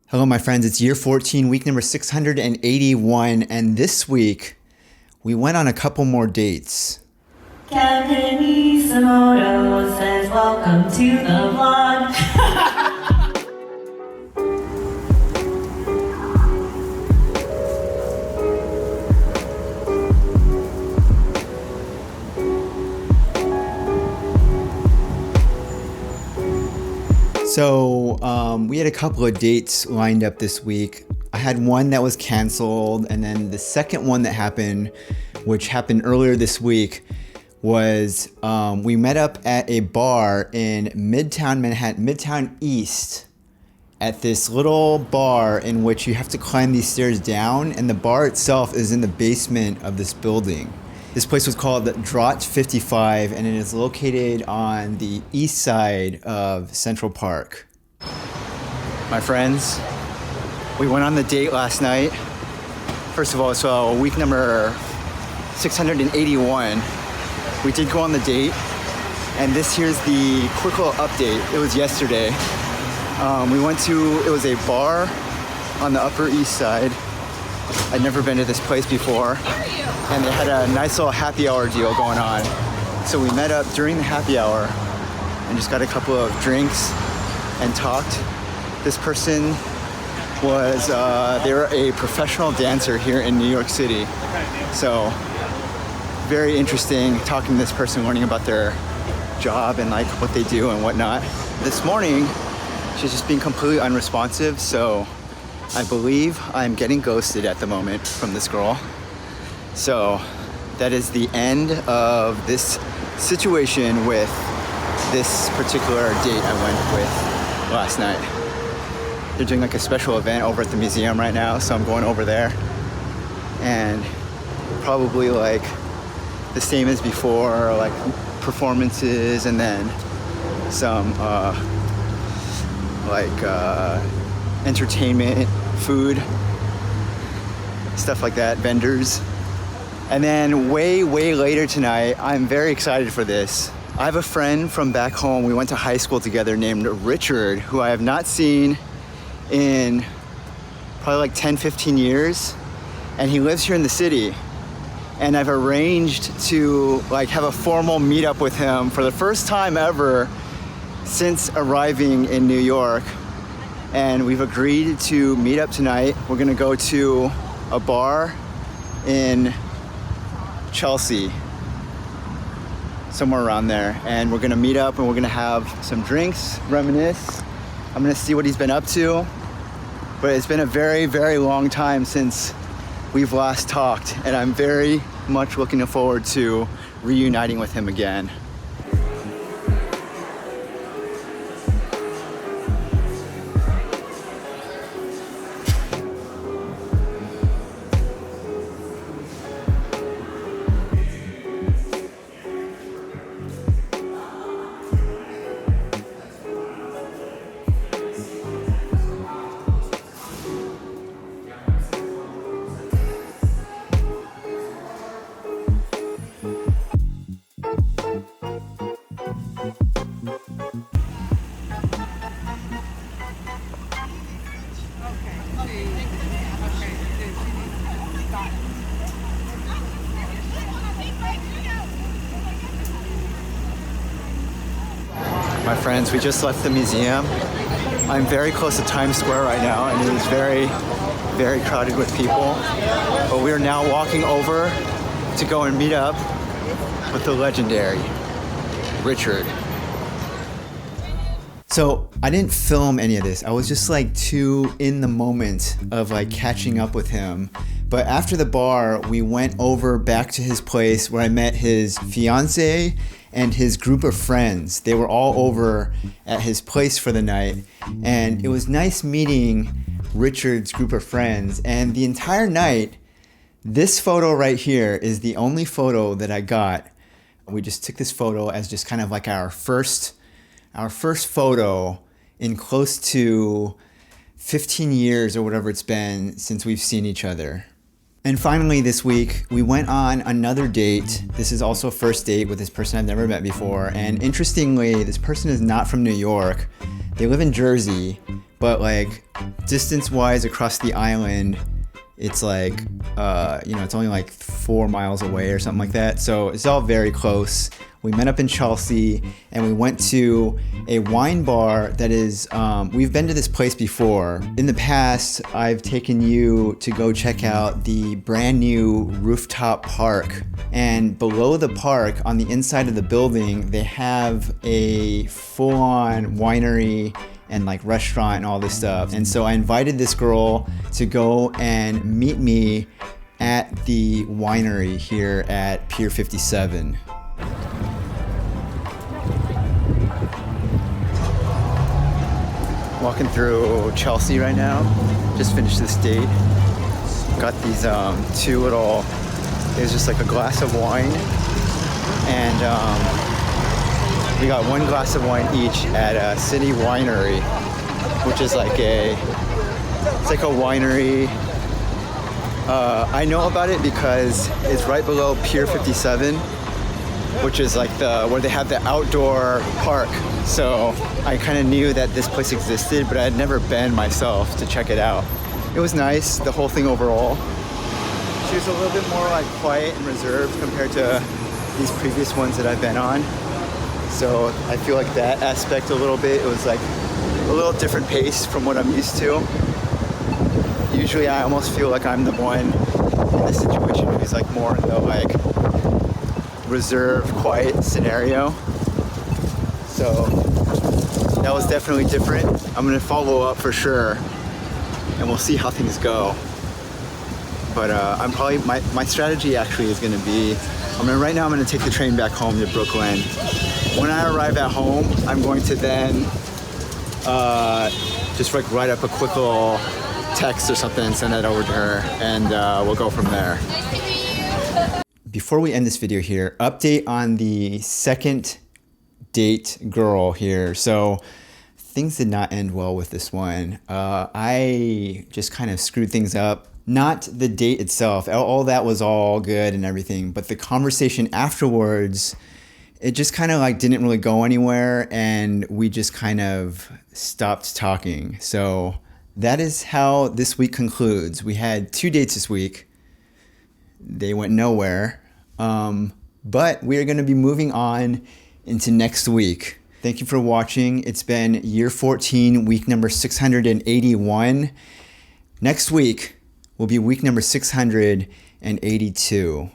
Hello, my friends. It's year 14, week number 681, and this week we went on a couple more dates. Kevinisomoto says, welcome to the vlog. So we had a couple of dates lined up this week. I had one that was canceled, and then the second one that happened, which happened earlier this week, was we met up at a bar in Midtown Manhattan, Midtown East, at this little bar in which you have to climb these stairs down, and the bar itself is in the basement of this building. This place was called Draught 55, and it is located on the east side of Central Park. My friends, we went on the date last night. First of all, so week number 681, we did go on the date, and this here's the quick little update. It was yesterday. We went to, it was a bar on the Upper East Side. I'd never been to this place before, and they had a nice little happy hour deal going on. So we met up during the happy hour and just got a couple of drinks and talked. This person was, they were a professional dancer here in New York City. So very interesting talking to this person, learning about their job and like what they do and whatnot. This morning, she's just being completely unresponsive, so I believe I'm getting ghosted at the moment from this girl. So that is the end of this situation with this particular date I went with last night. They're doing like a special event over at the museum right now, so I'm going over there. And probably like the same as before, like performances and then some entertainment, food, stuff like that, vendors. And then way later tonight, I'm very excited for this. I have a friend from back home, we went to high school together, named Richard, who I have not seen in probably like 10-15 years, and he lives here in the city. And I've arranged to like have a formal meetup with him for the first time ever since arriving in New York. And we've agreed to meet up tonight. We're gonna go to a bar in Chelsea, somewhere around there. And we're gonna meet up and we're gonna have some drinks, reminisce. I'm gonna see what he's been up to. But it's been a very long time since we've last talked, and I'm very much looking forward to reuniting with him again. My friends, we just left the museum. I'm very close to Times Square right now, and it is very crowded with people. But we are now walking over to go and meet up with the legendary Richard. So I didn't film any of this. I was just like too in the moment of like catching up with him. But after the bar, we went over back to his place where I met his fiance and his group of friends. They were all over at his place for the night. And it was nice meeting Richard's group of friends. And the entire night, this photo right here is the only photo that I got. We just took this photo as just kind of like our first photo in close to 15 years or whatever it's been since we've seen each other. And finally this week, we went on another date. This is also a first date with this person I've never met before. And interestingly, this person is not from New York. They live in Jersey, but like distance-wise across the island, it's like, it's only like 4 miles away or something like that. So it's all very close. We met up in Chelsea and we went to a wine bar that is, we've been to this place before. In the past, I've taken you to go check out the brand new rooftop park. And below the park, on the inside of the building, they have a full-on winery and like restaurant and all this stuff. And so I invited this girl to go and meet me at the winery here at Pier 57. Walking through Chelsea right now. Just finished this date. Got these two little, there's just like a glass of wine. And we got one glass of wine each at a city winery, which is like it's like a winery. I know about it because it's right below Pier 57, which is like where they have the outdoor park. So I kind of knew that this place existed, but I had never been myself to check it out. It was nice, the whole thing overall. She was a little bit more like quiet and reserved compared to these previous ones that I've been on. So I feel like that aspect a little bit, it was like a little different pace from what I'm used to. Usually I almost feel like I'm the one in this situation who's like more in the like reserved, quiet scenario. So that was definitely different. I'm gonna follow up for sure and we'll see how things go. But I'm probably, my strategy actually is gonna be, right now I'm gonna take the train back home to Brooklyn. When I arrive at home, I'm going to then just like write up a quick little text or something and send that over to her, and we'll go from there. Before we end this video here, update on the second date girl here. So things did not end well with this one. I just kind of screwed things up. Not the date itself, all that was all good and everything, but the conversation afterwards, it just kind of like didn't really go anywhere and we just kind of stopped talking. So that is how this week concludes. We had 2 dates this week. They went nowhere. But we are going to be moving on into next week. Thank you for watching. It's been year 14, week number 681. Next week will be week number 682.